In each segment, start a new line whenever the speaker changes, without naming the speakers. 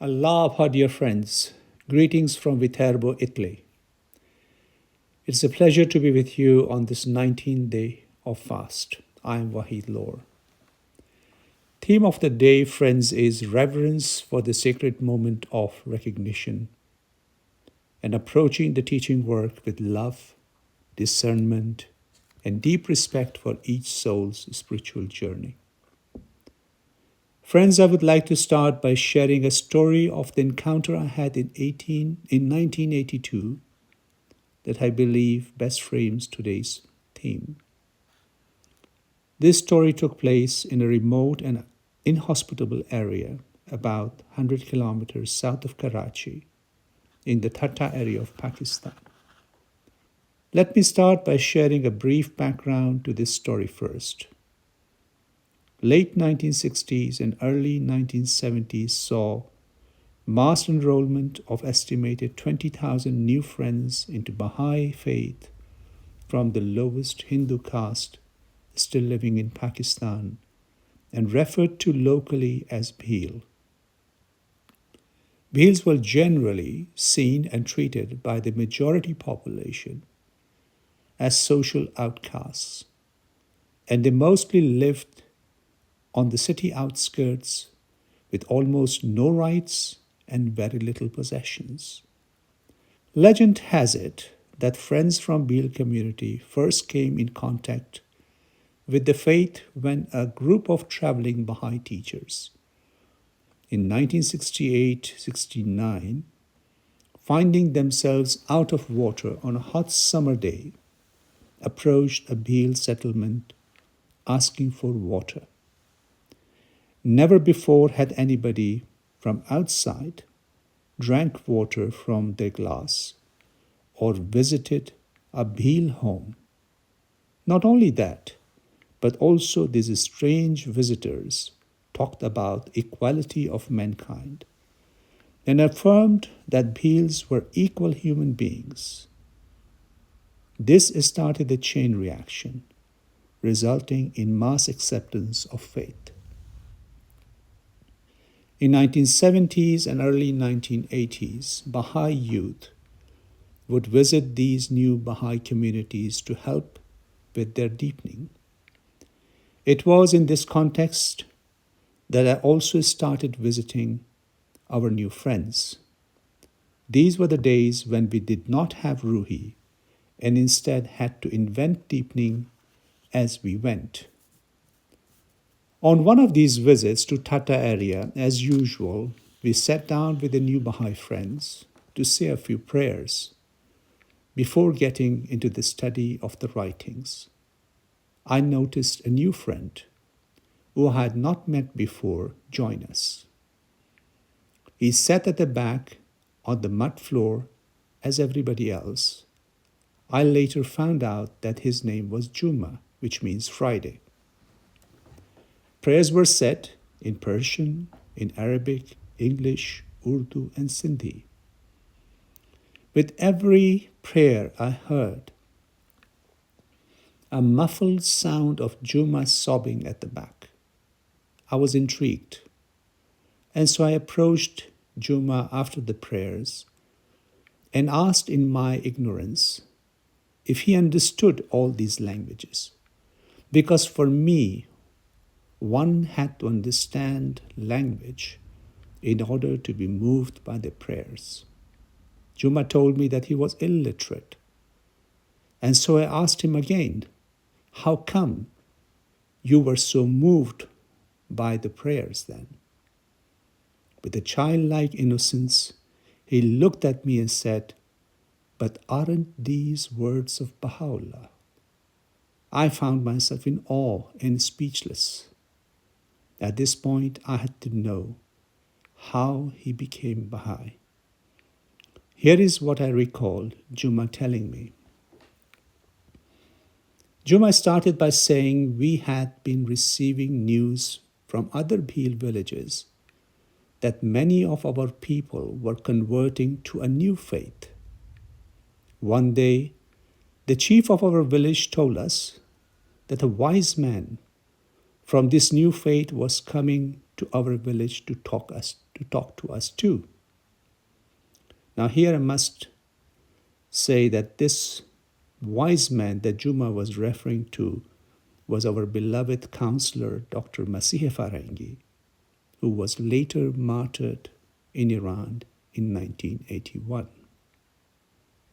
Allah, dear friends, greetings from Viterbo, Italy. It's a pleasure to be with you on this 19th day of fast. I am Wahid Lor. Theme of the day, friends, is reverence for the sacred moment of recognition and approaching the teaching work with love, discernment, and deep respect for each soul's spiritual journey. Friends, I would like to start by sharing a story of the encounter I had in 1982 that I believe best frames today's theme. This story took place in a remote and inhospitable area about 100 kilometers south of Karachi in the Thatcher area of Pakistan. Let me start by sharing a brief background to this story first. Late 1960s and early 1970s saw mass enrollment of estimated 20,000 new friends into Baha'i faith from the lowest Hindu caste still living in Pakistan and referred to locally as Bhil. Bhils were generally seen and treated by the majority population as social outcasts, and they mostly lived on the city outskirts with almost no rights and very little possessions. Legend has it that friends from Bhil community first came in contact with the faith when a group of traveling Baha'i teachers in 1968-69, finding themselves out of water on a hot summer day, approached a Bhil settlement asking for water. Never before had anybody from outside drank water from their glass or visited a Bhil home. Not only that, but also these strange visitors talked about equality of mankind and affirmed that Bhils were equal human beings. This started a chain reaction, resulting in mass acceptance of faith. In 1970s and early 1980s, Baha'i youth would visit these new Baha'i communities to help with their deepening. It was in this context that I also started visiting our new friends. These were the days when we did not have Ruhi and instead had to invent deepening as we went. On one of these visits to Tata area, as usual, we sat down with the new Baha'i friends to say a few prayers before getting into the study of the writings. I noticed a new friend who I had not met before join us. He sat at the back on the mud floor as everybody else. I later found out that his name was Juma, which means Friday. Prayers were said in Persian, in Arabic, English, Urdu, and Sindhi. With every prayer I heard a muffled sound of Juma sobbing at the back. I was intrigued, and so I approached Juma after the prayers and asked in my ignorance if he understood all these languages, because for me, one had to understand language in order to be moved by the prayers. Juma told me that he was illiterate, and so I asked him again, how come you were so moved by the prayers then? With a childlike innocence, he looked at me and said, but aren't these words of Baha'u'llah? I found myself in awe and speechless. At this point, I had to know how he became Baha'i. Here is what I recall Juma telling me. Juma started by saying we had been receiving news from other Bhil villages that many of our people were converting to a new faith. One day, the chief of our village told us that a wise man from this new faith was coming to our village to talk us to talk to us too. Now, here I must say that this wise man that Juma was referring to was our beloved counselor, Dr. Masih Farhangi, who was later martyred in Iran in 1981.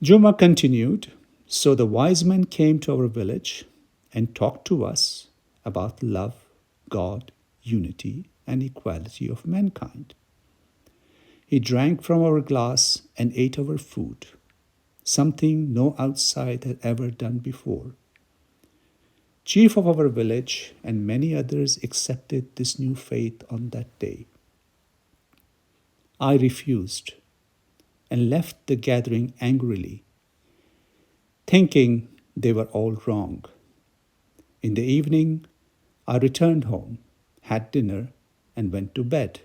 Juma continued, so the wise man came to our village and talked to us about love, God, unity, and equality of mankind. He drank from our glass and ate our food, something no outside had ever done before. Chief of our village and many others accepted this new faith on that day. I refused and left the gathering angrily, thinking they were all wrong. In the evening, I returned home, had dinner, and went to bed.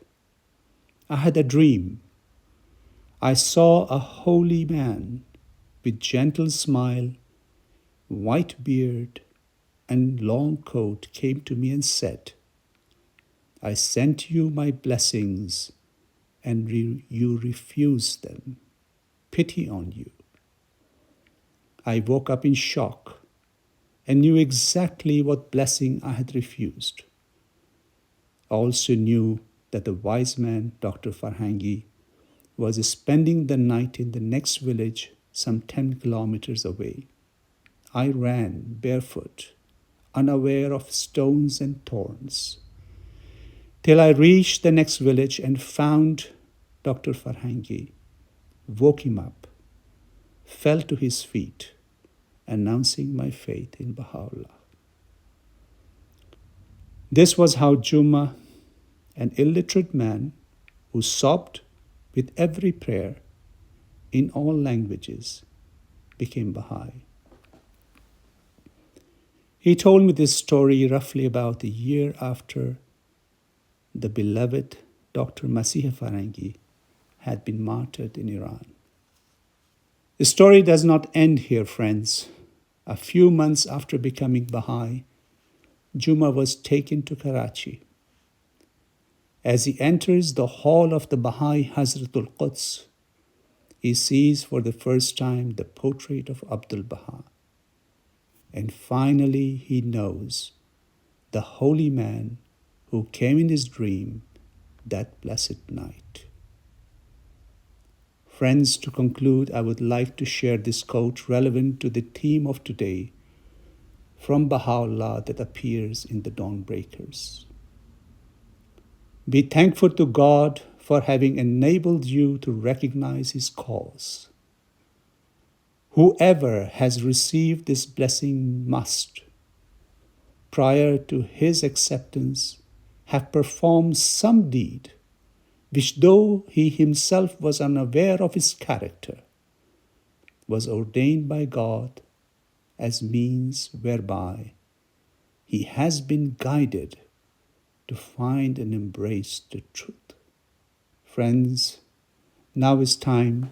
I had a dream. I saw a holy man with gentle smile, white beard, and long coat came to me and said, I sent you my blessings and you refused them. Pity on you. I woke up in shock and knew exactly what blessing I had refused. I also knew that the wise man, Dr. Farhangi, was spending the night in the next village some 10 kilometers away. I ran barefoot, unaware of stones and thorns, till I reached the next village and found Dr. Farhangi, woke him up, fell to his feet, announcing my faith in Baha'u'llah. This was how Juma, an illiterate man who sobbed with every prayer in all languages, became Baha'i. He told me this story roughly about a year after the beloved Dr. Masih Farhangi had been martyred in Iran. The story does not end here, friends. A few months after becoming Baha'i, Juma was taken to Karachi. As he enters the hall of the Baha'i Hazratul Quds, he sees for the first time the portrait of Abdul Baha. And finally he knows the holy man who came in his dream that blessed night. Friends, to conclude, I would like to share this quote relevant to the theme of today from Baha'u'llah that appears in the Dawnbreakers. Be thankful to God for having enabled you to recognize His cause. Whoever has received this blessing must, prior to his acceptance, have performed some deed which, though he himself was unaware of his character, was ordained by God as means whereby he has been guided to find and embrace the truth. Friends, now is time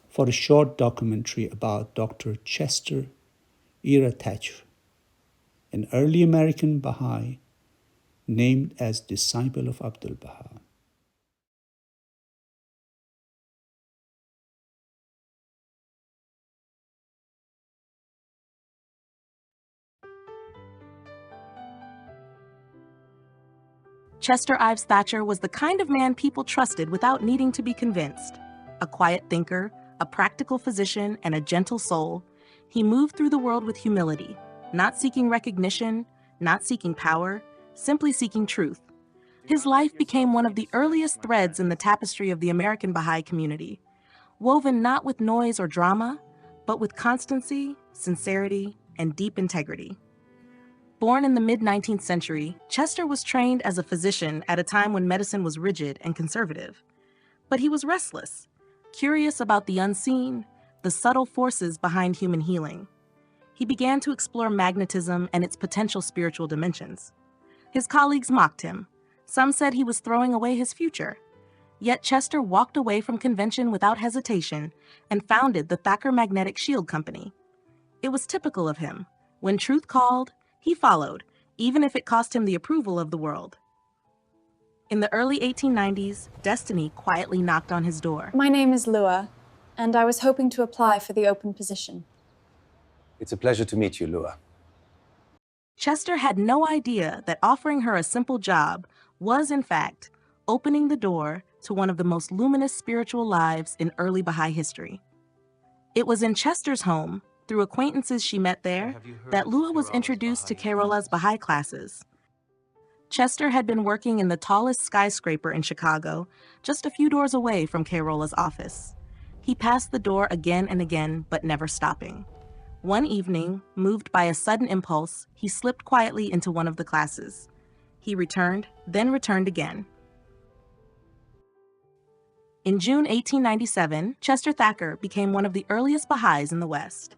for a short documentary about Dr. Chester Ira Thatcher, an early American Baha'i named as disciple of Abdul Baha.
Chester Ives Thatcher was the kind of man people trusted without needing to be convinced. A quiet thinker, a practical physician, and a gentle soul, he moved through the world with humility, not seeking recognition, not seeking power, simply seeking truth. His life became one of the earliest threads in the tapestry of the American Baha'i community, woven not with noise or drama, but with constancy, sincerity, and deep integrity. Born in the mid-19th century, Chester was trained as a physician at a time when medicine was rigid and conservative. But he was restless, curious about the unseen, the subtle forces behind human healing. He began to explore magnetism and its potential spiritual dimensions. His colleagues mocked him. Some said he was throwing away his future. Yet Chester walked away from convention without hesitation and founded the Thatcher Magnetic Shield Company. It was typical of him. When truth called, he followed, even if it cost him the approval of the world. In the early 1890s, destiny quietly knocked on his door.
My name is Lua, and I was hoping to apply for the open position.
It's a pleasure to meet you, Lua.
Chester had no idea that offering her a simple job was, in fact, opening the door to one of the most luminous spiritual lives in early Baha'i history. It was in Chester's home, through acquaintances she met there, that Lua was introduced to Kerala's Baha'i classes. Chester had been working in the tallest skyscraper in Chicago, just a few doors away from Kerala's office. He passed the door again and again, but never stopping. One evening, moved by a sudden impulse, he slipped quietly into one of the classes. He returned, then returned again. In June 1897, Chester Thatcher became one of the earliest Baha'is in the West.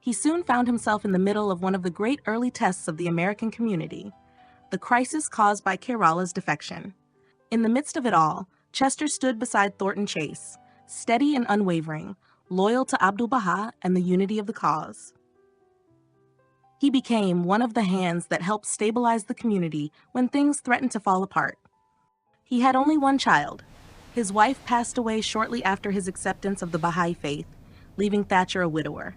He soon found himself in the middle of one of the great early tests of the American community, the crisis caused by Kerala's defection. In the midst of it all, Chester stood beside Thornton Chase, steady and unwavering, loyal to Abdu'l-Baha and the unity of the cause. He became one of the hands that helped stabilize the community when things threatened to fall apart. He had only one child. His wife passed away shortly after his acceptance of the Baha'i faith, leaving Thatcher a widower.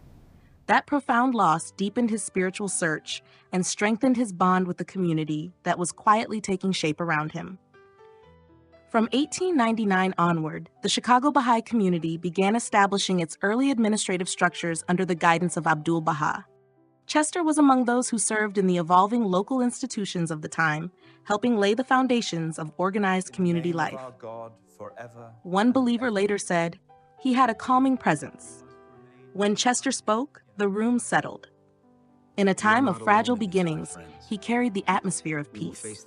That profound loss deepened his spiritual search and strengthened his bond with the community that was quietly taking shape around him. From 1899 onward, the Chicago Baha'i community began establishing its early administrative structures under the guidance of Abdu'l-Baha. Chester was among those who served in the evolving local institutions of the time, helping lay the foundations of organized community life. One believer later said, he had a calming presence. When Chester spoke, the room settled. In a time of fragile beginnings, he carried the atmosphere of peace.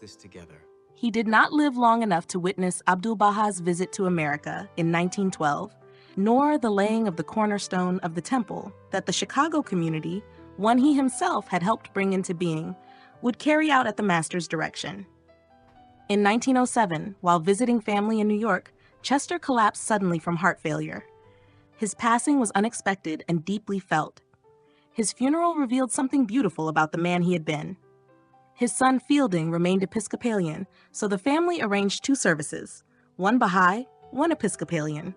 He did not live long enough to witness Abdu'l-Baha's visit to America in 1912, nor the laying of the cornerstone of the temple that the Chicago community, one he himself had helped bring into being, would carry out at the master's direction. In 1907, while visiting family in New York, Chester collapsed suddenly from heart failure. His passing was unexpected and deeply felt. His funeral revealed something beautiful about the man he had been. His son Fielding remained Episcopalian, so the family arranged two services, one Baha'i, one Episcopalian.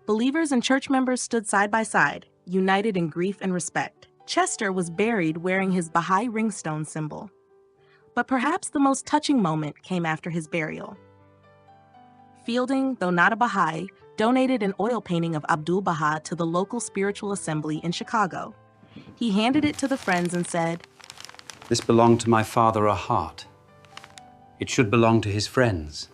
Believers and church members stood side by side, united in grief and respect. Chester was buried wearing his Baha'i ringstone symbol. But perhaps the most touching moment came after his burial. Fielding, though not a Baha'i, donated an oil painting of Abdu'l-Baha to the local spiritual assembly in Chicago. He handed it to the friends and said,
"This belonged to my father a heart. It should belong to his friends."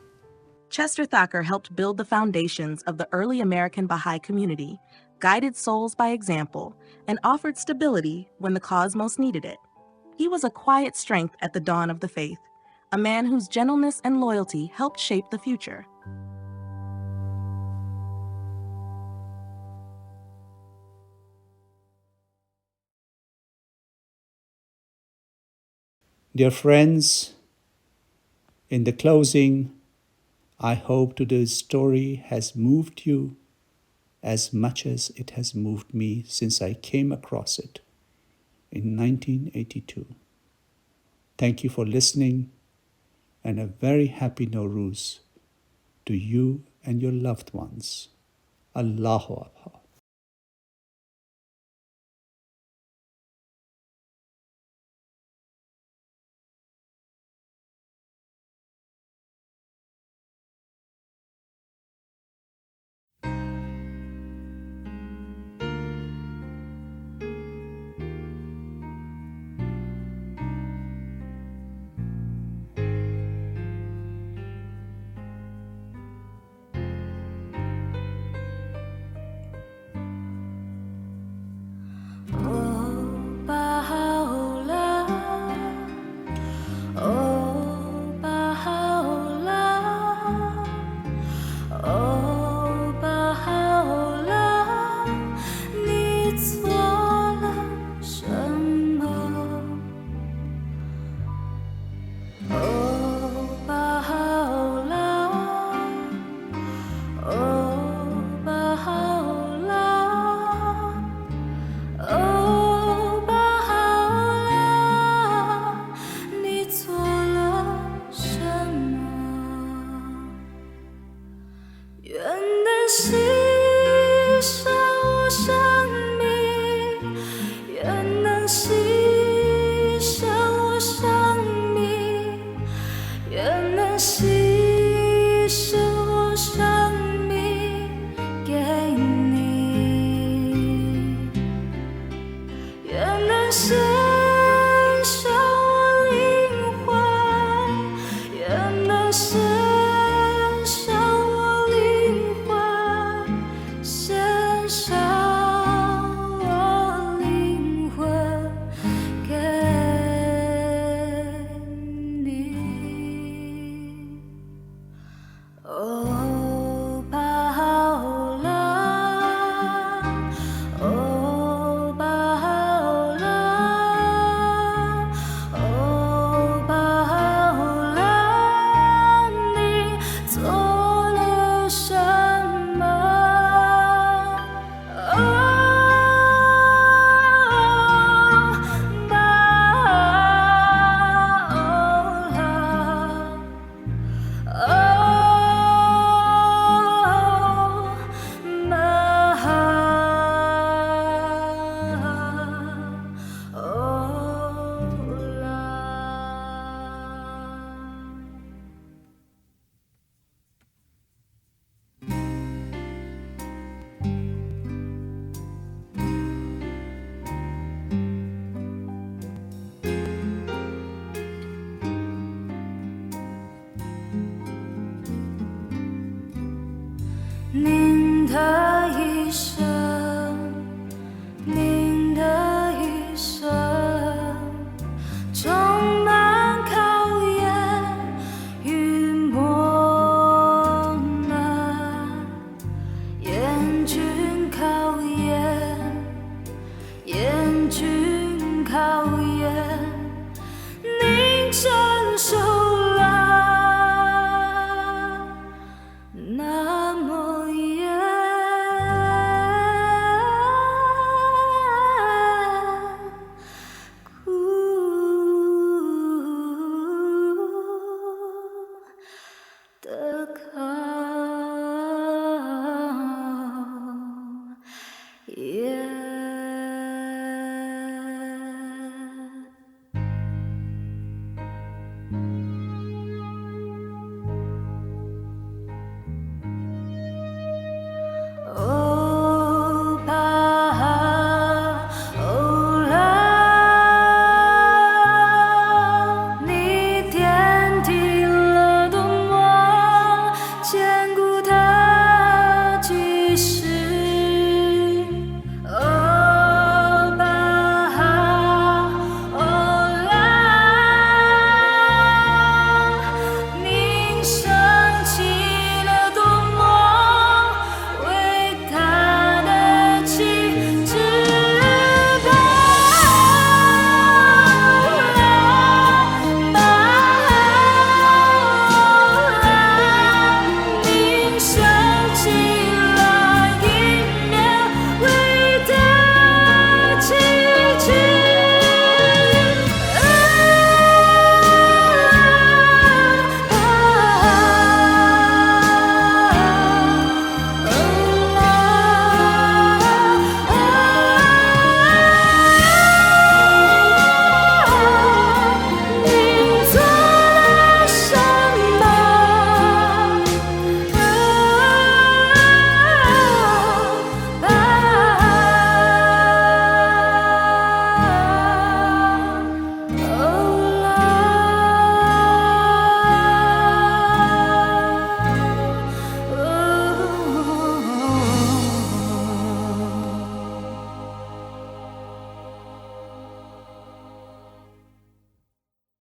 Chester Thatcher helped build the foundations of the early American Baha'i community, guided souls by example, and offered stability when the cause most needed it. He was a quiet strength at the dawn of the faith, a man whose gentleness and loyalty helped shape the future.
Dear friends, in the closing, I hope today's story has moved you as much as it has moved me since I came across it in 1982. Thank you for listening, and a very happy Nowruz to you and your loved ones. Allahu Akbar.
愿能牺牲我生命，愿能牺牲我生命，愿能牺牲我生命给你，愿能献上我灵魂，愿能献上我灵魂，献上我灵魂给你。哦，宝拉，哦，宝拉，哦，宝拉，你做了什么？哦，宝拉。您的一生